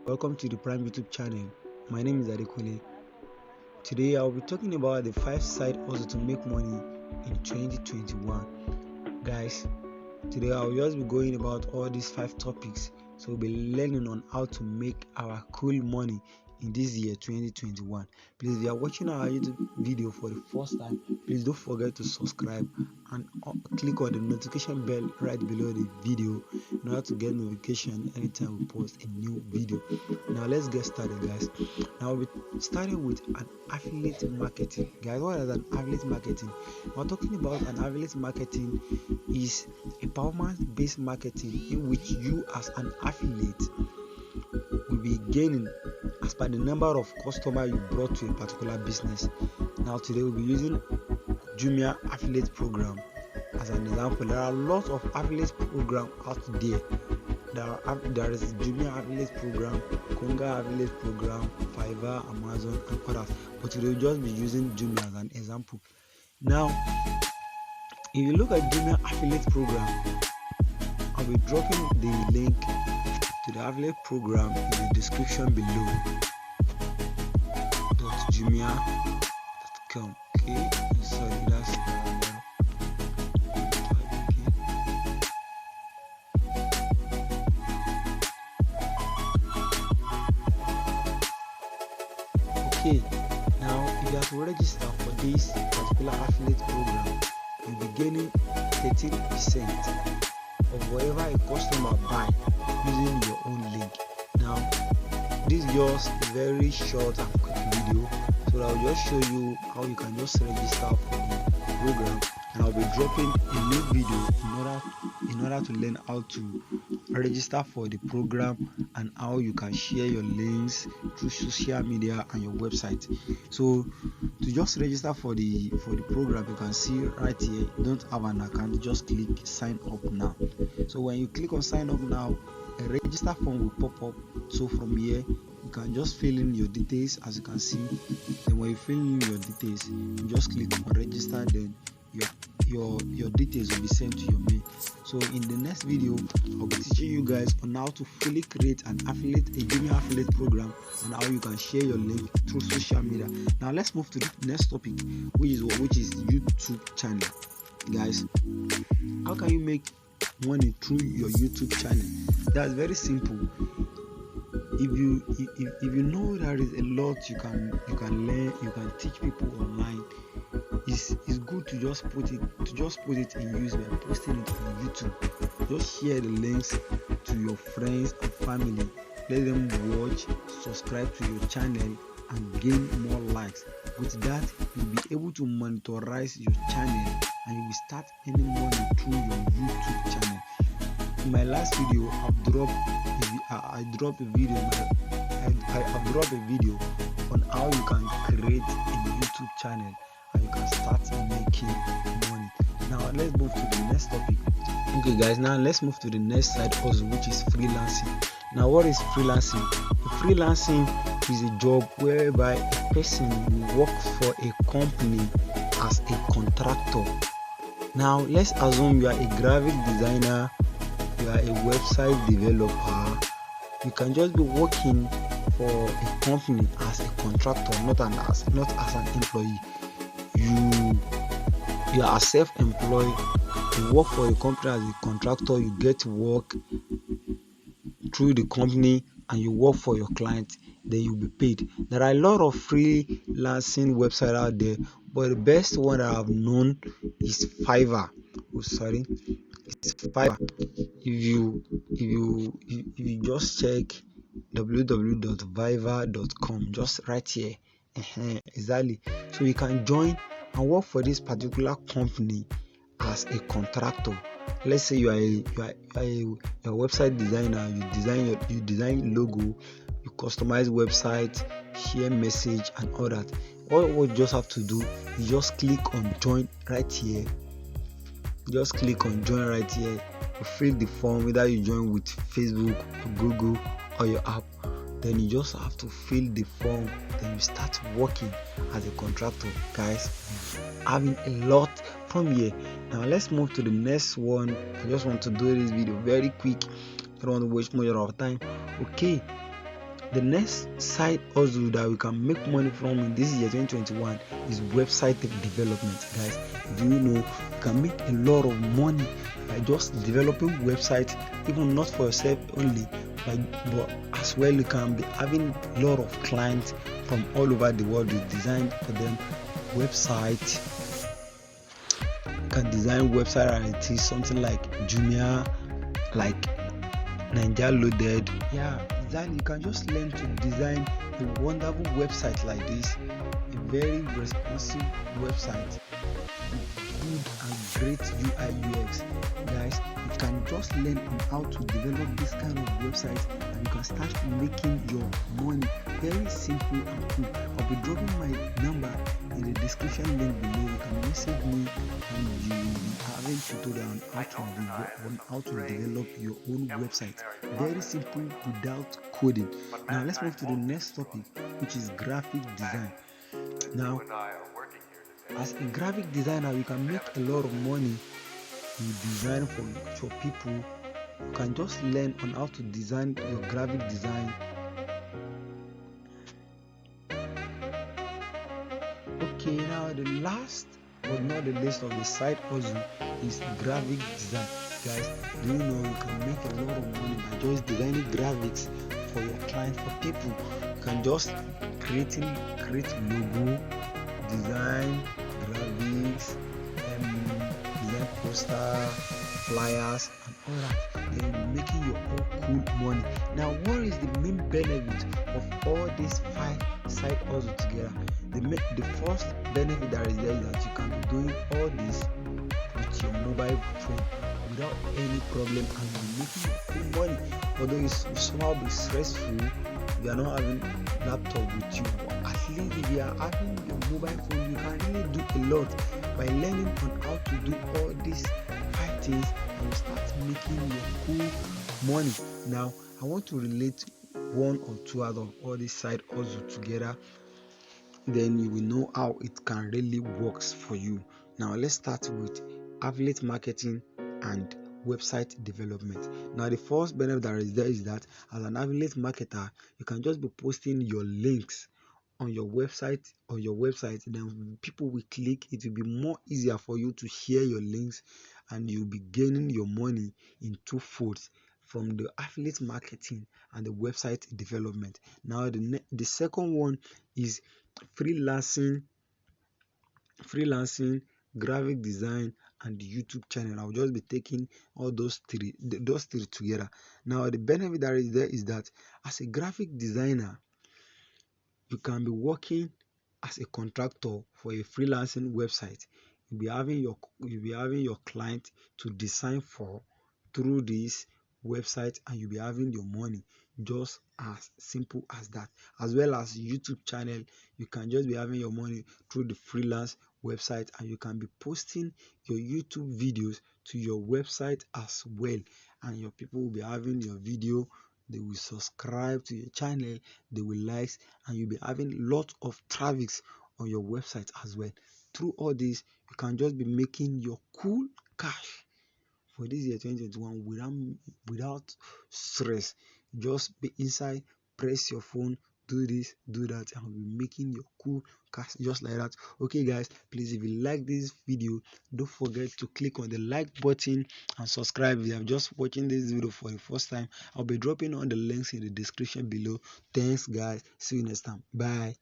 Welcome to the Prime YouTube channel. My name is Adekunle. Today I'll be talking about the 5 side hustle to make money in 2021. Guys, today I'll just be going about all these 5 topics. So we'll be learning on how to make our cool money in this year 2021. Please, if you are watching our YouTube video for the first time, please don't forget to subscribe and click on the notification bell right below the video in order to get notification anytime we post a new video. Now let's get started, guys. Now we'll be starting with an affiliate marketing. Guys, what is an affiliate marketing? We're talking about an affiliate marketing is a performance-based marketing in which you as an affiliate will be gaining as per the number of customers you brought to a particular business. Now today we'll be using Jumia affiliate program as an example. There are lots of affiliate programs out there. There is Jumia affiliate program, Konga affiliate program, Fiverr, Amazon, and others. But today we'll just be using Jumia as an example. Now, if you look at Jumia affiliate program, I'll be dropping the link to the affiliate program in the description below. .jumia.com. Okay, sorry, that's okay. Now, if you have to register for this particular affiliate program, you'll be gaining 13% of whatever a customer buy using your own link. Now, this is just a very short and quick video, so I'll just show you how you can just register for the program, and I'll be dropping a new video in order to learn how to register for the program and how you can share your links through social media and your website. So to just register for the program, you can see right here, you don't have an account, just click sign up now. So when you click on sign up now, a register form will pop up. So from here you can just fill in your details, as you can see. Then when you fill in your details, you just click on register, then your details will be sent to your mail. So in the next video, I'll be teaching you guys on how to fully create a Jumia affiliate program and how you can share your link through social media. Now let's move to the next topic, which is YouTube channel. Guys, how can you make money through your YouTube channel? That's very simple. If you know there is a lot you can learn, you can teach people online. It's good to just put it in use by posting it on YouTube. Just share the links to your friends and family. Let them watch, subscribe to your channel, and gain more likes. With that, you'll be able to monitorize your channel and you'll start earning money through your YouTube channel. In my last video, I've dropped a video on how you can create a YouTube channel and you can start making money. Now let's move to the next topic. Okay guys, now let's move to the next side hustle, which is freelancing. Now what is freelancing? Freelancing is a job whereby a person will work for a company as a contractor. Now let's assume you are a graphic designer, you are a website developer. You can just be working for a company as a contractor, not as an employee. You are self-employed. You work for a company as a contractor. You get work through the company and you work for your client. Then you'll be paid. There are a lot of freelancing websites out there, but the best one that I've known is Fiverr. It's Fiverr. If you just check www.fiverr.com, just right here, exactly. So you can join and work for this particular company as a contractor. Let's say you are a website designer. You design logo, you customize website, share message, and all that. All you just have to do is just click on join right here. Just click on join right here. You fill the form, whether you join with Facebook, Google, or your app. Then you just have to fill the form. Then you start working as a contractor. Guys, having a lot from here. Now let's move to the next one. I just want to do this video very quick. I don't want to waste much of our time. Okay, The next side hustle that we can make money from in this year 2021 is website development. Guys, do you know you can make a lot of money by just developing websites, even not for yourself only, but as well you can be having a lot of clients from all over the world. You design for them website. You can design website and it is something like Jumia, like Ninja Loaded. Yeah, then you can just learn to design a wonderful website like this, a very responsive website with good and great UI UX. Guys, you can just learn on how to develop this kind of website and you can start making your money. Very simple and cool. I'll be dropping my number in the description link below. You can message me and you will be having tutorial on how to develop your own website. Very simple without coding. Now let's move to the next topic, which is graphic design. Now, as a graphic designer, you can make a lot of money. You design for people. You can just learn on how to design your graphic design. Okay, now the last but not the least of the side hustle is graphic design. Guys, do you know you can make a lot of money by just designing graphics for your clients, for people? You can just create logo, design graphics, design poster, flyers, and all that. Then you're making your own cool money. Now, what is the main benefit of all these 5 side hustles together? The first benefit that is there is that you can be doing all this with your mobile phone without any problem and be making cool money. Although it's somehow be stressful, you are not having laptop with you, but at least if you are having your mobile phone, you can really do a lot by learning on how to do all these 5 things and you start making your cool money. Now, I want to relate one or two out of all these side hustles together, then you will know how it can really works for you. Now let's start with affiliate marketing and website development. Now the first benefit that is there is that as an affiliate marketer, you can just be posting your links on your website, then people will click. It will be more easier for you to share your links and you'll be gaining your money in 2 folds from the affiliate marketing and the website development. Now the second one is freelancing, graphic design, and YouTube channel. I'll just be taking all those three together. Now the benefit that is there is that as a graphic designer, you can be working as a contractor for a freelancing website. You'll be having your client to design for through this website and you'll be having your money, just as simple as that. As well as YouTube channel, you can just be having your money through the freelance website and you can be posting your YouTube videos to your website as well, and your people will be having your video. They will subscribe to your channel, they will like, and you'll be having lot of traffics on your website as well. Through all this, you can just be making your cool cash for this year 2021 without stress. Just be inside, press your phone, do this, do that, and be making your cool cash just like that. Okay guys, please, if you like this video, don't forget to click on the like button and subscribe. If you have just watching this video for the first time, I'll be dropping all the links in the description below. Thanks guys, see you next time, bye.